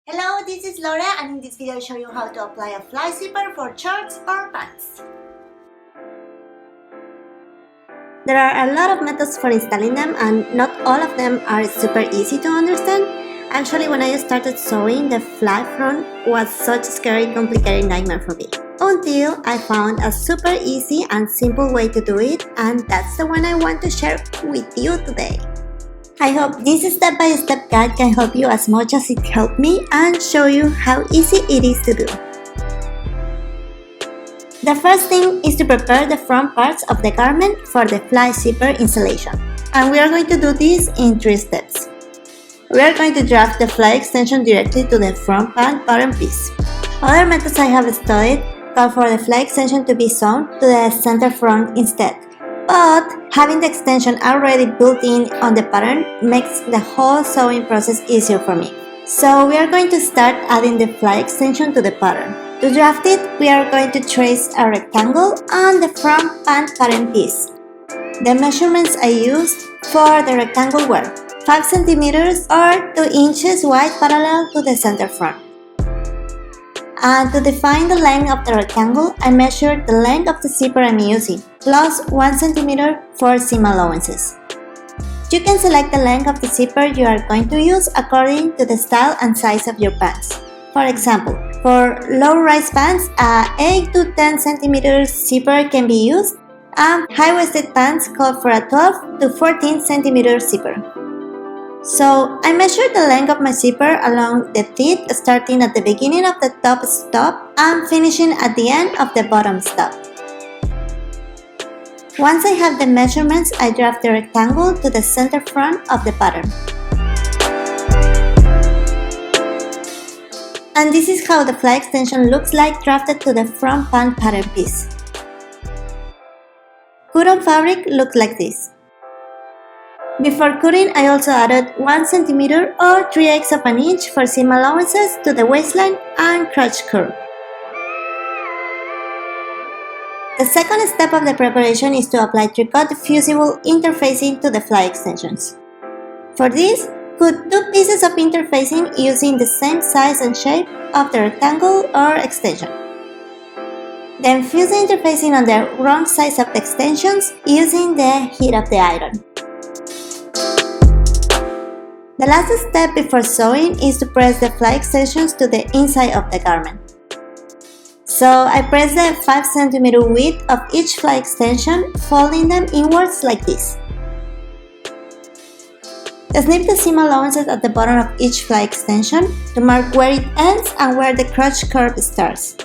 Hello, this is Laura, and in this video I'll show you how to apply a fly zipper for shorts or pants. There are a lot of methods for installing them, and not all of them are super easy to understand. Actually, when I started sewing, the fly front was such a scary, complicated nightmare for me. Until I found a super easy and simple way to do it, and that's the one I want to share with you today. I hope this step-by-step guide can help you as much as it helped me and show you how easy it is to do. The first thing is to prepare the front parts of the garment for the fly zipper installation. And we are going to do this in 3 steps. We are going to draft the fly extension directly to the front pant bottom piece. Other methods I have studied call for the fly extension to be sewn to the center front instead. But having the extension already built in on the pattern makes the whole sewing process easier for me. So we are going to start adding the fly extension to the pattern. To draft it, we are going to trace a rectangle on the front pant pattern piece. The measurements I used for the rectangle were 5 cm or 2 inches wide parallel to the center front. And to define the length of the rectangle, I measured the length of the zipper I'm using, plus 1 cm for seam allowances. You can select the length of the zipper you are going to use according to the style and size of your pants. For example, for low-rise pants, a 8 to 10 cm zipper can be used, and high-waisted pants call for a 12 to 14 cm zipper. So I measured the length of my zipper along the teeth, starting at the beginning of the top stop and finishing at the end of the bottom stop. Once I have the measurements, I draft the rectangle to the center front of the pattern. And this is how the fly extension looks like drafted to the front pant pattern piece. Cut-on fabric looks like this. Before cutting, I also added 1 cm or 3/8 of an inch for seam allowances to the waistline and crotch curve. The second step of the preparation is to apply tricot fusible interfacing to the fly extensions. For this, cut 2 pieces of interfacing using the same size and shape of the rectangle or extension. Then fuse the interfacing on the wrong size of the extensions using the heat of the iron. The last step before sewing is to press the fly extensions to the inside of the garment. So I press the 5 cm width of each fly extension, folding them inwards like this. Snip the seam allowances at the bottom of each fly extension to mark where it ends and where the crotch curve starts.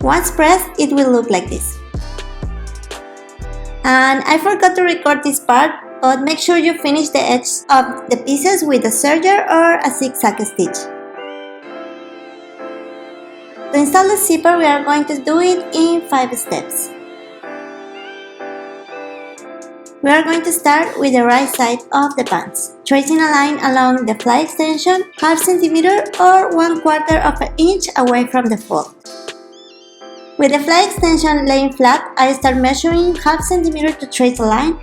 Once pressed, it will look like this. And I forgot to record this part, but make sure you finish the edge of the pieces with a serger or a zigzag stitch. To install the zipper, we are going to do it in 5 steps. We are going to start with the right side of the pants, tracing a line along the fly extension, 1/2 cm or 1/4 of an inch away from the fold. With the fly extension laying flat, I start measuring 1/2 cm to trace a line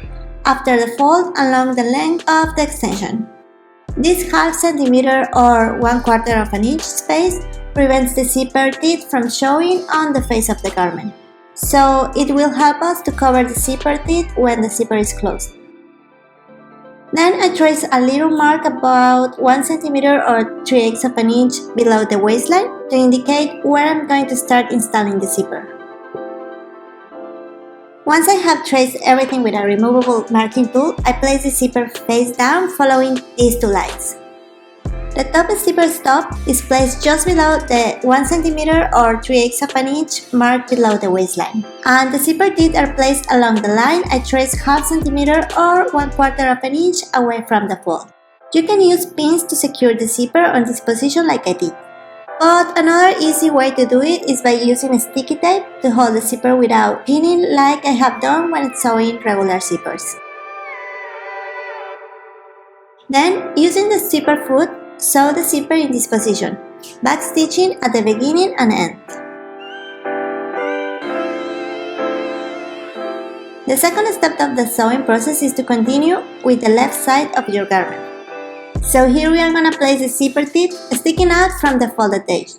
after the fold along the length of the extension. This 1/2 cm or 1/4 of an inch space prevents the zipper teeth from showing on the face of the garment. So it will help us to cover the zipper teeth when the zipper is closed. Then I trace a little mark about 1 cm or 3/8 of an inch below the waistline to indicate where I'm going to start installing the zipper. Once I have traced everything with a removable marking tool, I place the zipper face down following these 2 lines. The top zipper stop is placed just below the 1 cm or 3/8 of an inch mark below the waistline. And the zipper teeth are placed along the line I traced 1/2 cm or 1/4 of an inch away from the fold. You can use pins to secure the zipper on this position like I did. But another easy way to do it is by using sticky tape to hold the zipper without pinning like I have done when sewing regular zippers. Then, using the zipper foot, sew the zipper in this position, backstitching at the beginning and end. The second step of the sewing process is to continue with the left side of your garment. So here we are gonna place the zipper tip sticking out from the folded edge.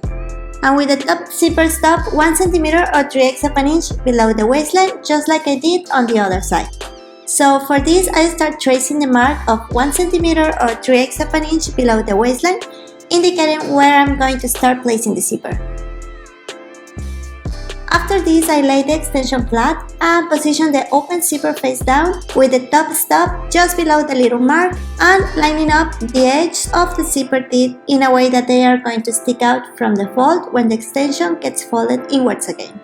And with the top zipper stop 1 cm or 3/8 of an inch below the waistline, just like I did on the other side. So for this, I start tracing the mark of 1 cm or 3/8 of an inch below the waistline, indicating where I'm going to start placing the zipper. After this, I lay the extension flat and position the open zipper face down with the top stop just below the little mark and lining up the edges of the zipper tip in a way that they are going to stick out from the fold when the extension gets folded inwards again.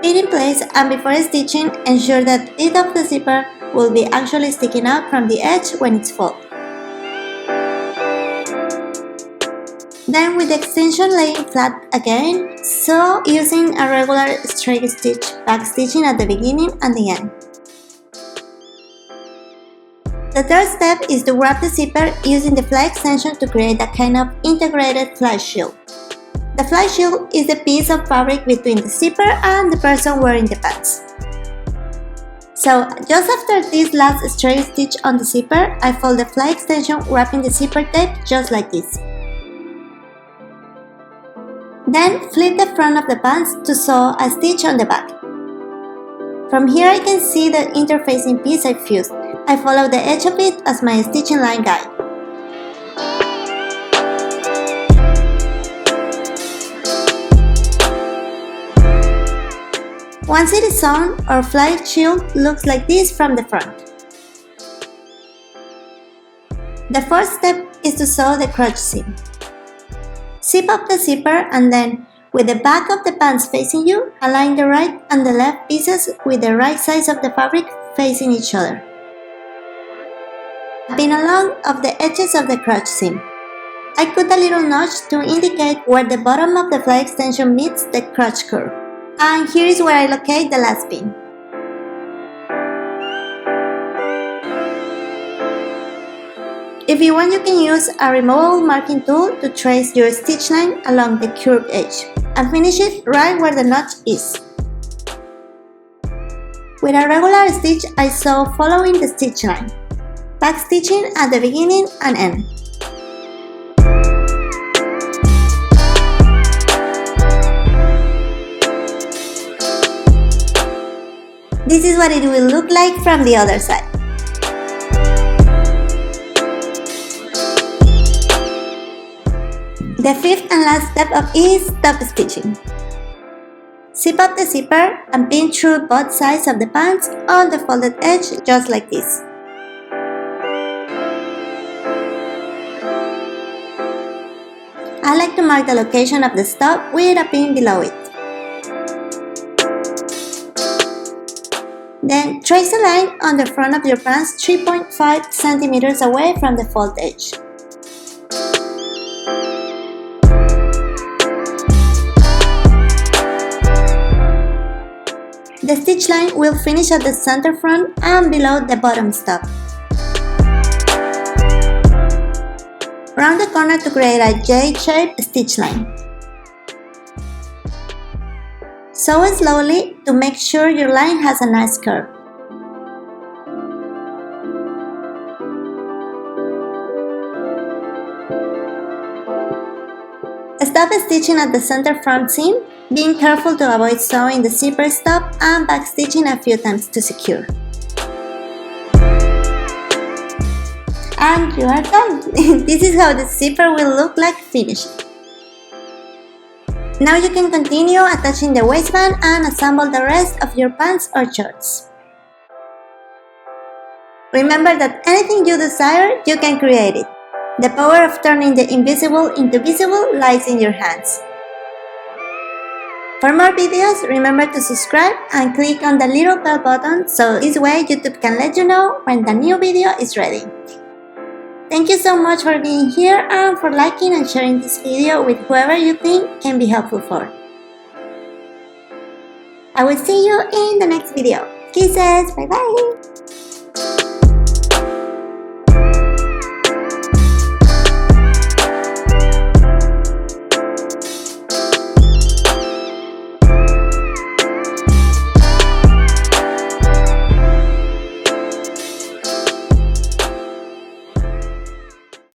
Pin in place, and before stitching, ensure that the tip of the zipper will be actually sticking out from the edge when it's folded. Then with the extension laying flat again, so using a regular straight stitch, back stitching at the beginning and the end. The third step is to wrap the zipper using the fly extension to create a kind of integrated fly shield. The fly shield is the piece of fabric between the zipper and the person wearing the pants. So just after this last straight stitch on the zipper, I fold the fly extension wrapping the zipper tape just like this. Then flip the front of the pants to sew a stitch on the back. From here I can see the interfacing piece I fused. I follow the edge of it as my stitching line guide. Once it is sewn, our fly shield looks like this from the front. The fourth step is to sew the crotch seam. Zip up the zipper and then, with the back of the pants facing you, align the right and the left pieces with the right sides of the fabric facing each other. Pin along of the edges of the crotch seam. I cut a little notch to indicate where the bottom of the fly extension meets the crotch curve. And here is where I locate the last pin. If you want, you can use a removable marking tool to trace your stitch line along the curved edge and finish it right where the notch is. With a regular stitch, I sew following the stitch line, back stitching at the beginning and end. This is what it will look like from the other side. The fifth and last step is top stitching. Zip up the zipper and pin through both sides of the pants on the folded edge just like this. I like to mark the location of the stop with a pin below it. Then trace a line on the front of your pants 3.5 centimeters away from the fold edge. The stitch line will finish at the center front and below the bottom stop. Round the corner to create a J-shaped stitch line. Sew slowly to make sure your line has a nice curve. Stop stitching at the center front seam, being careful to avoid sewing the zipper stop and back stitching a few times to secure. And you are done! This is how the zipper will look like finished. Now you can continue attaching the waistband and assemble the rest of your pants or shorts. Remember that anything you desire, you can create it. The power of turning the invisible into visible lies in your hands. For more videos, remember to subscribe and click on the little bell button so this way YouTube can let you know when the new video is ready. Thank you so much for being here and for liking and sharing this video with whoever you think can be helpful for. I will see you in the next video. Kisses! Bye bye!